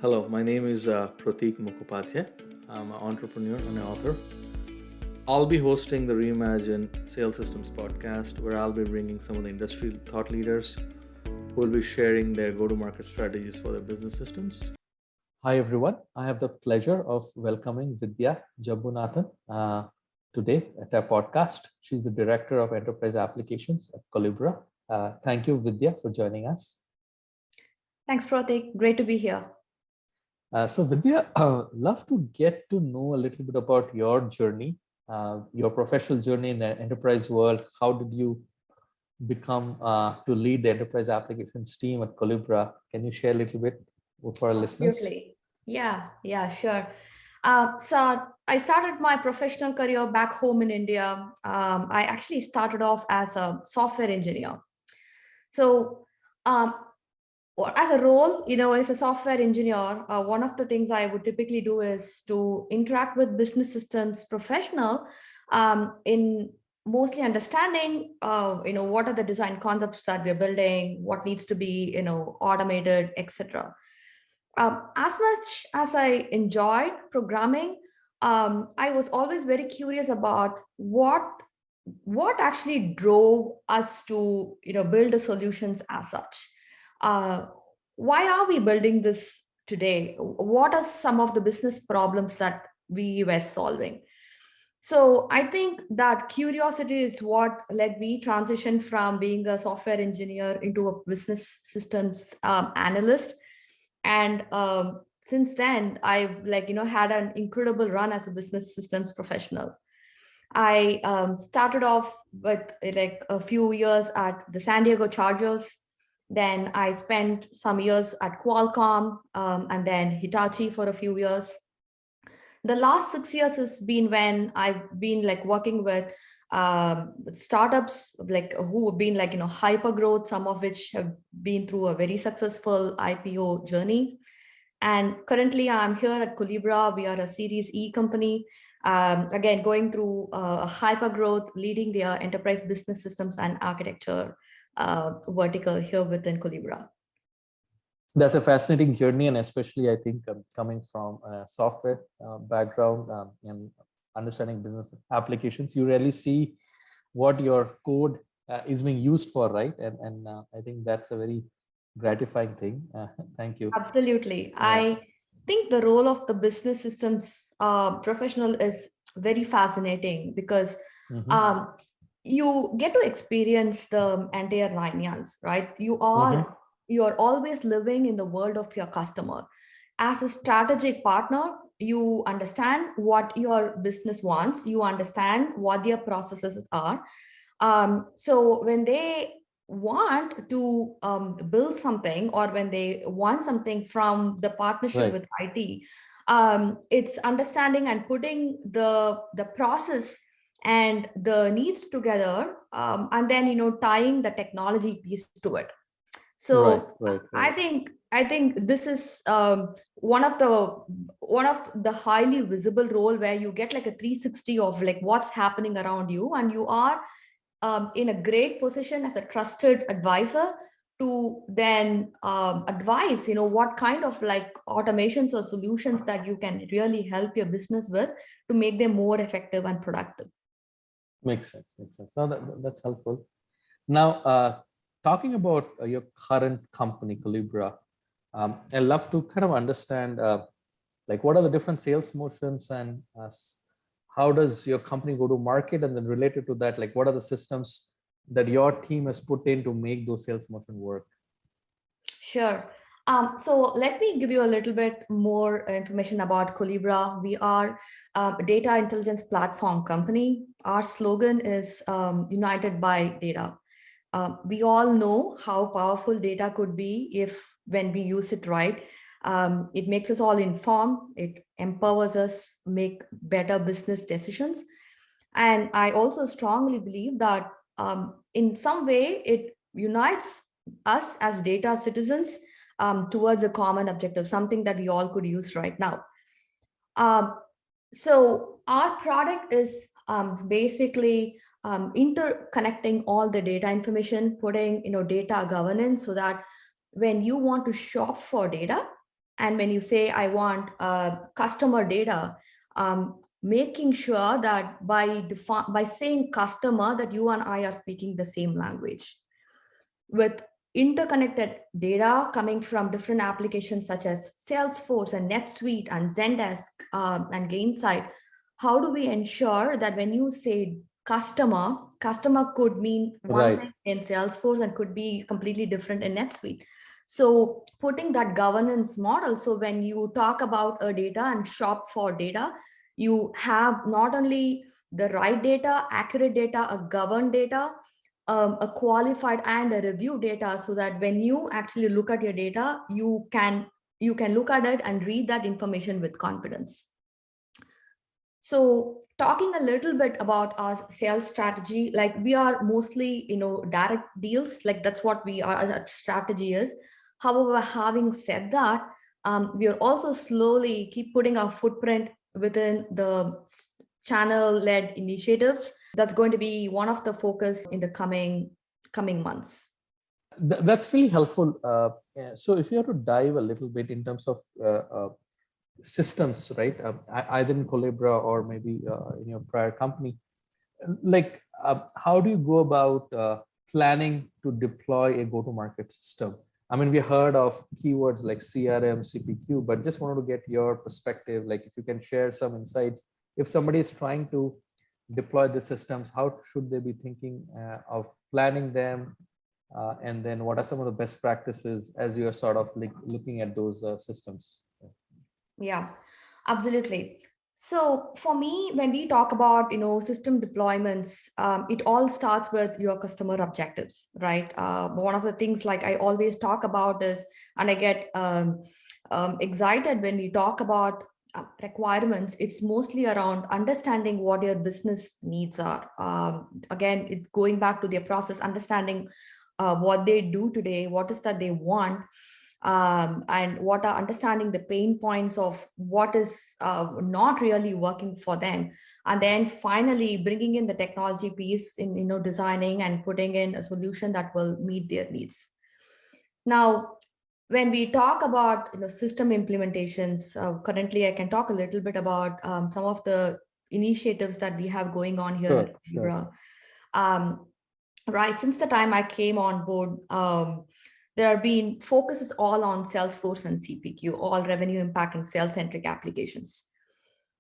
Hello, my name is Protik Mukhopadhyay. I'm an entrepreneur and an author. I'll be hosting the Reimagine Sales Systems podcast, where I'll be bringing some of the industry thought leaders who will be sharing their go to market strategies for their business systems. Hi, everyone. I have the pleasure of welcoming Vidhya Jambunathan today at our podcast. She's the Director of Enterprise Applications at Collibra. Thank you, Vidhya, for joining us. Thanks, Protik. Great to be here. So Vidya, love to get to know a little bit about your journey, your professional journey in the enterprise world. How did you become to lead the enterprise applications team at Calibra? Can you share a little bit for our listeners? Absolutely. Yeah, sure. So I started my professional career back home in India. I actually started off as a software engineer. So um, as a role, as a software engineer, one of the things I would typically do is to interact with business systems professional in mostly understanding, what are the design concepts that we're building, what needs to be, automated, etc. As much as I enjoyed programming, I was always very curious about what actually drove us to build the solutions as such. Uh, why are we building this today? What are some of the business problems that we were solving? So I think that curiosity is what led me transition from being a software engineer into a business systems analyst. And since then, I've had an incredible run as a business systems professional. I started off with like a few years at the San Diego Chargers. Then I spent some years at Qualcomm, and then Hitachi for a few years. The last 6 years has been when I've been like working with startups like who have been like hyper growth, some of which have been through a very successful IPO journey. And currently I'm here at Collibra. We are a Series E company, again going through a hyper growth, leading their enterprise business systems and architecture vertical here within Collibra. That's a fascinating journey, and especially I think coming from a software background and understanding business applications, you really see what your code is being used for, right? And I think that's a very gratifying thing. Thank you. Absolutely. Yeah. I think the role of the business systems professional is very fascinating because Mm-hmm. um, you get to experience the entire 9 years, right? Mm-hmm. You are always living in the world of your customer. As a strategic partner, you understand what your business wants, you understand what their processes are. So when they want to build something, or when they want something from the partnership Right. with IT, it's understanding and putting the process and the needs together, and then tying the technology piece to it. Right. So Right. I Right. think I think this is one of the highly visible role where you get like a 360 of like what's happening around you, and you are in a great position as a trusted advisor to then advise what kind of like automations or solutions that you can really help your business with to make them more effective and productive. Makes sense. Makes sense. No, that's helpful. Now, talking about your current company, Calibra, I love to kind of understand like what are the different sales motions and how does your company go to market, and then related to that, like what are the systems that your team has put in to make those sales motion work? Sure. So let me give you a little bit more information about Colibra. We are a data intelligence platform company. Our slogan is United by Data. We all know how powerful data could be if when we use it right. It makes us all informed. It empowers us make better business decisions. And I also strongly believe that in some way it unites us as data citizens towards a common objective, something that we all could use right now. Um, so our product is basically interconnecting all the data information, putting data governance so that when you want to shop for data, And when you say, I want customer data, making sure that by saying customer, that you and I are speaking the same language. With interconnected data coming from different applications such as Salesforce and NetSuite and Zendesk and Gainsight, how do we ensure that when you say customer could mean one Right. thing in Salesforce and could be completely different in NetSuite? So putting that governance model, so when you talk about a data and shop for data, you have not only the right data, accurate data, a governed data, a qualified and a review data, so that when you actually look at your data, you can look at it and read that information with confidence. So talking a little bit about our sales strategy, like we are mostly, direct deals, like that's what we are, our strategy is. However, having said that, we are also slowly keep putting our footprint within the channel-led initiatives. That's going to be one of the focus in the coming months. That's really helpful. Yeah. So if you have to dive a little bit in terms of systems, right? Either in Collibra or maybe in your prior company, like how do you go about planning to deploy a go-to-market system? I mean, we heard of keywords like CRM, CPQ, but just wanted to get your perspective. Like if you can share some insights, if somebody is trying to deploy the systems, how should they be thinking of planning them? And then what are some of the best practices as you're sort of like looking at those systems? Yeah, absolutely. So for me, when we talk about system deployments, it all starts with your customer objectives, right? One of the things like I always talk about is, and I get excited when we talk about requirements. It's mostly around understanding what your business needs are. Again, it's going back to their process, understanding what they do today, what is that they want, and what are understanding the pain points of what is not really working for them, and then finally bringing in the technology piece in designing and putting in a solution that will meet their needs. Now, when we talk about system implementations, currently I can talk a little bit about some of the initiatives that we have going on here at Calibra. Right, since the time I came on board, there have been focuses all on Salesforce and CPQ, all revenue impacting sales centric applications.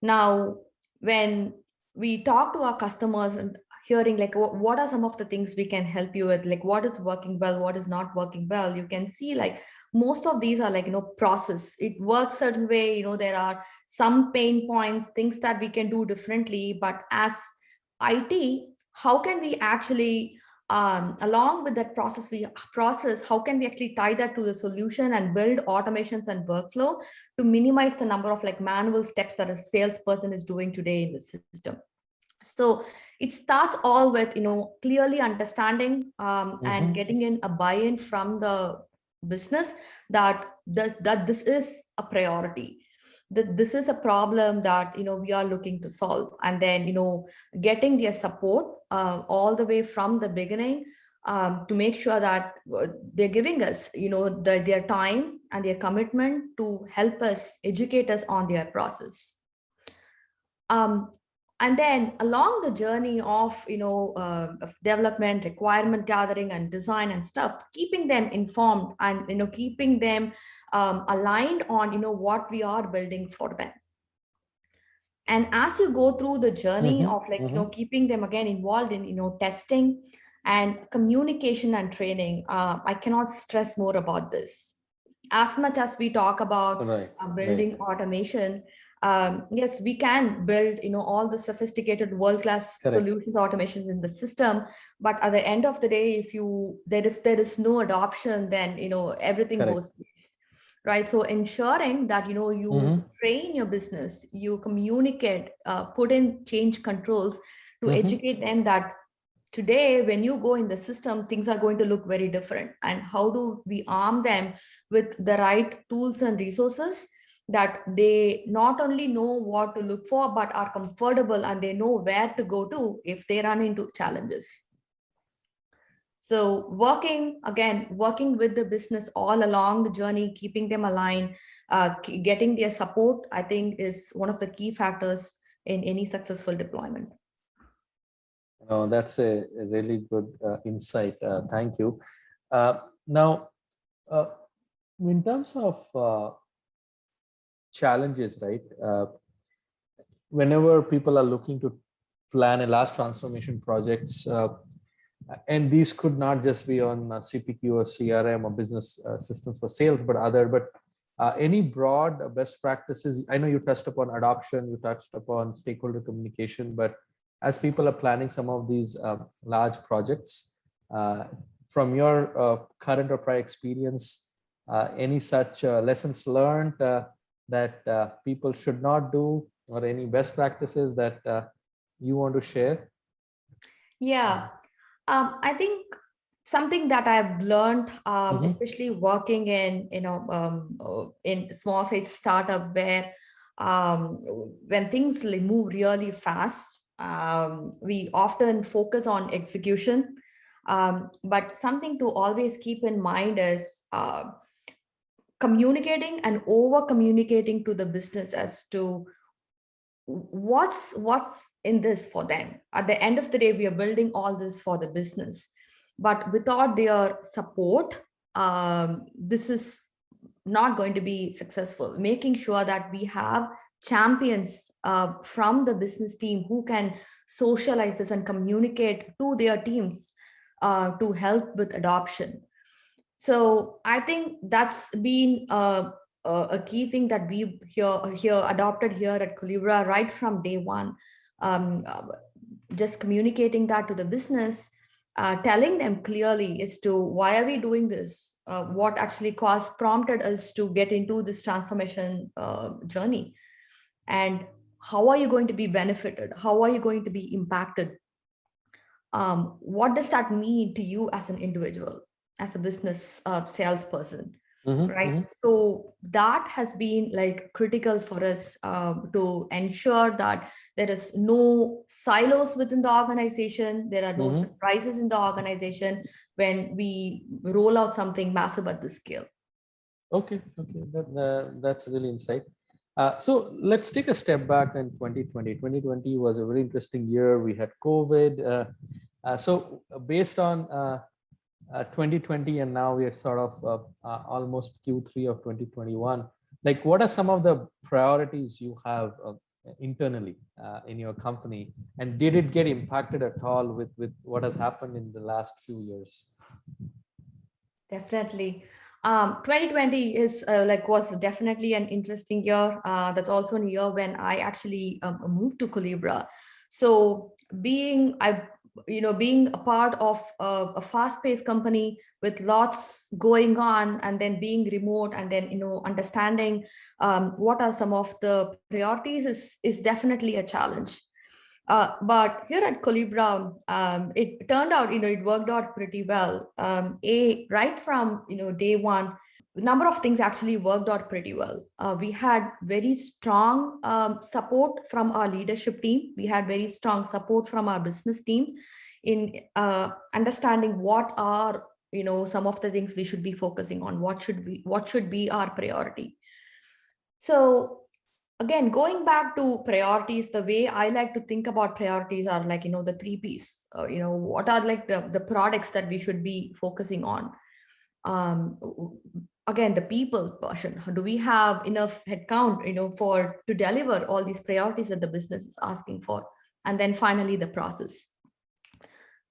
Now, when we talk to our customers and hearing like what are some of the things we can help you with, like what is working well, what is not working well, you can see like most of these are like process, it works certain way, there are some pain points, things that we can do differently. But as IT, how can we actually along with that process, how can we actually tie that to the solution and build automations and workflow to minimize the number of like manual steps that a salesperson is doing today in the system? So it starts all with clearly understanding and getting in a buy-in from the business that this is a priority, that this is a problem that we are looking to solve, and then getting their support all the way from the beginning, to make sure that they're giving us their time and their commitment to help us educate us on their process. And then along the journey of development, requirement gathering and design and stuff, keeping them informed and keeping them aligned on what we are building for them. And as you go through the journey of like keeping them again involved in testing and communication and training, I cannot stress more about this. As much as we talk about building automation, yes, we can build all the sophisticated world-class solutions, automations in the system, but at the end of the day, if there is no adoption, then everything goes waste, right? So ensuring that you train your business, you communicate, put in change controls to educate them that today when you go in the system, things are going to look very different, and how do we arm them with the right tools and resources that they not only know what to look for, but are comfortable and they know where to go to if they run into challenges. So working with the business all along the journey, keeping them aligned, getting their support, I think is one of the key factors in any successful deployment. That's a really good insight. Thank you. Now, uh, in terms of challenges, right? Whenever people are looking to plan a large transformation projects, and these could not just be on CPQ or CRM or business systems for sales, but any broad best practices. I know you touched upon adoption, you touched upon stakeholder communication, but as people are planning some of these large projects, from your current or prior experience, any such lessons learned that people should not do, or any best practices that you want to share? Yeah, I think something that I've learned, especially working in in small size startup where when things move really fast, we often focus on execution. But something to always keep in mind is communicating and over communicating to the business as to what's in this for them. At the end of the day, we are building all this for the business, but without their support, this is not going to be successful. Making sure that we have champions from the business team who can socialize this and communicate to their teams to help with adoption. So I think that's been a key thing that we here adopted here at Collibra right from day one. Um, uh, just communicating that to the business, telling them clearly as to why are we doing this, what actually prompted us to get into this transformation journey, and how are you going to be benefited, how are you going to be impacted, what does that mean to you as an individual, as a business salesperson, right? So that has been like critical for us to ensure that there is no silos within the organization, there are no surprises in the organization when we roll out something massive at this scale. Okay, that's really insight. So let's take a step back in 2020. 2020 was a very interesting year. We had COVID. So based on 2020, and now we are sort of almost Q3 of 2021. Like, what are some of the priorities you have internally in your company, and did it get impacted at all with what has happened in the last few years? Definitely. 2020 is was definitely an interesting year. That's also a year when I actually moved to Collibra. So being a part of a fast-paced company with lots going on, and then being remote, and then understanding what are some of the priorities is definitely a challenge. But here at Collibra, it turned out, it worked out pretty well. Right from, day one, a number of things actually worked out pretty well. We had very strong support from our leadership team. We had very strong support from our business team in understanding what are, some of the things we should be focusing on, what should be our priority. So again, going back to priorities, the way I like to think about priorities are like, the three P's. What are like the products that we should be focusing on? Again, the people portion. Do we have enough headcount, to deliver all these priorities that the business is asking for? And then finally, the process.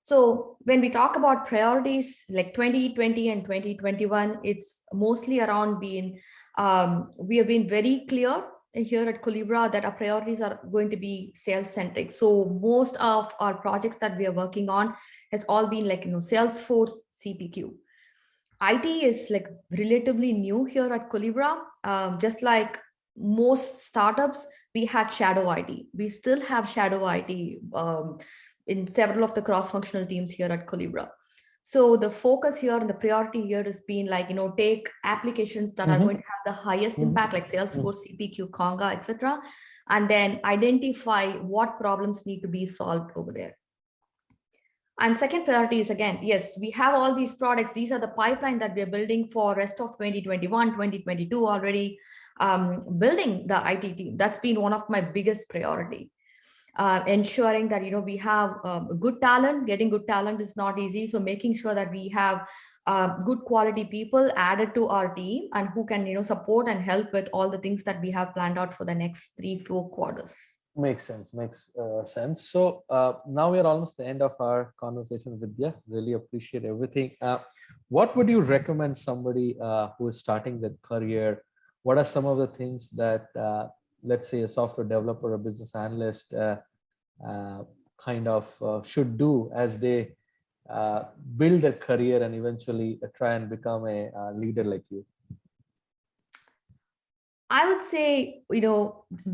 So when we talk about priorities like 2020 and 2021, it's mostly around we have been very clear here at Collibra that our priorities are going to be sales centric. So most of our projects that we are working on has all been like, Salesforce CPQ. IT is like relatively new here at Collibra. Just like most startups, we had shadow IT. We still have shadow IT in several of the cross-functional teams here at Collibra. So the focus here and the priority here has been like, take applications that are going to have the highest impact, like Salesforce, CPQ, Conga, etc., and then identify what problems need to be solved over there. And second priority is, again, yes, we have all these products. These are the pipeline that we're building for rest of 2021, 2022 already. Building the IT team, that's been one of my biggest priority. Ensuring that we have good talent. Getting good talent is not easy, so making sure that we have good quality people added to our team, and who can support and help with all the things that we have planned out for the next 3-4 quarters. Makes sense. Makes sense. So now we are almost the end of our conversation, Vidya. Really appreciate everything. What would you recommend somebody who is starting their career? What are some of the things that, let's say, a software developer, a business analyst kind of should do as they build a career and eventually try and become a leader like you? I would say,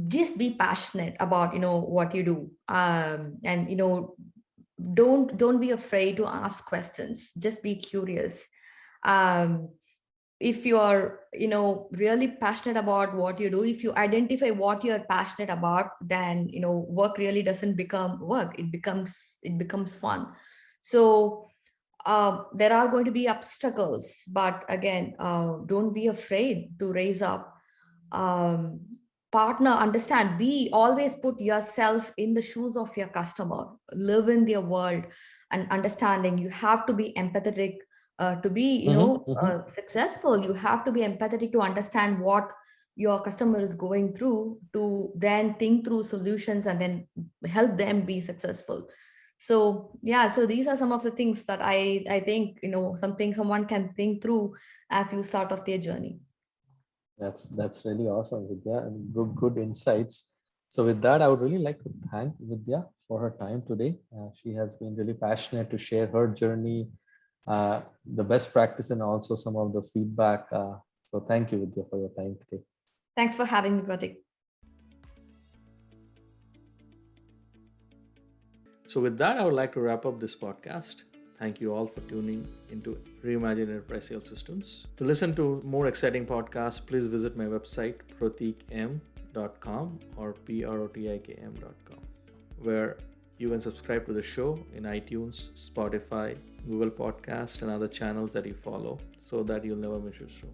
just be passionate about, what you do. And, don't be afraid to ask questions. Just be curious. Um, if you are, really passionate about what you do, if you identify what you're passionate about, then, work really doesn't become work. It becomes fun. So, there are going to be obstacles, but again, don't be afraid to raise up. um, Partner, understand, be always put yourself in the shoes of your customer, live in their world, and understanding you have to be empathetic to be successful. You have to be empathetic to understand what your customer is going through, to then think through solutions and then help them be successful. So yeah, so these are some of the things that I think, something someone can think through as you start off their journey. That's really awesome, Vidya, and good insights. So with that, I would really like to thank Vidya for her time today. She has been really passionate to share her journey, the best practice, and also some of the feedback. So thank you, Vidya, for your time today. Thanks for having me, Pratik. So with that, I would like to wrap up this podcast. Thank you all for tuning into Reimagine Enterprise Sales Systems. To listen to more exciting podcasts, please visit my website, protikm.com or protikm.com, where you can subscribe to the show in iTunes, Spotify, Google Podcast, and other channels that you follow, so that you'll never miss your show.